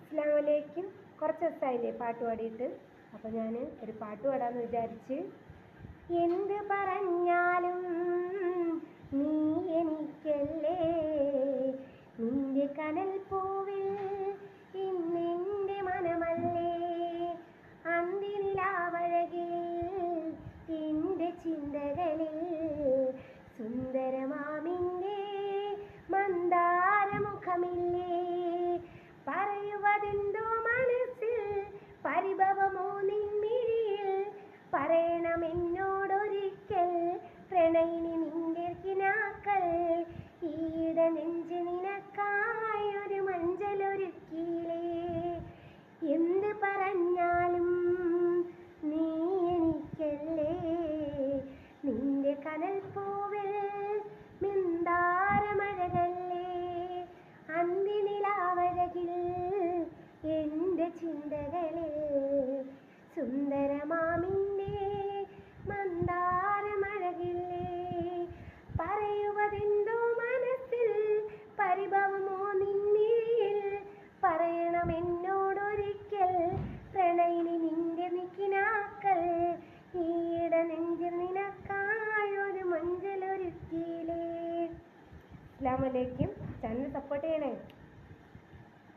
അസ്സലാമലൈക്കും. കുറച്ച് ദിവസമായില്ലേ പാട്ട് പാടിയിട്ട്. അപ്പോൾ ഞാൻ ഒരു പാട്ട് പാടാമെന്ന് വിചാരിച്ച്. എന്ത് പറഞ്ഞാലും നീ എനിക്കല്ലേ, നിന്റെ കനൽ പൂവിൽ ഇന്നെൻ്റെ മനമല്ലേ, അന്തിനിലാവഴകിൽ എൻ്റെ ചിന്തകളിൽ സുന്ദരമാമിൻ്റെ മന്ദാരമുഖമില്ലേ, പറയുവതെന്തോ മനസ്സിൽ പരിഭവമോ നിൻമിഴിയിൽ, പറയണമെന്നോടൊരിക്കൽ പ്രണയിനി നിന്റെ കിനാക്കൾ, ഈട നെഞ്ച് നിനക്കായൊരു മഞ്ചലൊരുക്കിയിലേ. എന്ത് പറഞ്ഞാലും നീ എനിക്കല്ലേ, നിന്റെ കനൽ പൂവിൽ മിന്താരമഴകല്ലേ, അന്തിനിലാവഴകിൽ എൻ്റെ ചിന്തകളിൽ സുന്ദരമാമിൻ്റെ മന്ദാരമഴകില്ലേ, പറയുവതെന്തോ മനസ്സിൽ പരിഭവമോ നിന്നിഴിയിൽ, പറയണമെന്നോടൊരിക്കൽ പ്രണയിനി നിന്റെ നിക്കിനാക്കൾ, ഈട നെഞ്ചിൽ നിനക്കായൊരു മഞ്ചലൊരുക്കിയിലേ. അസ്സലാമു അലൈക്കും. ചാനൽ സപ്പോർട്ട് ചെയ്യണേ.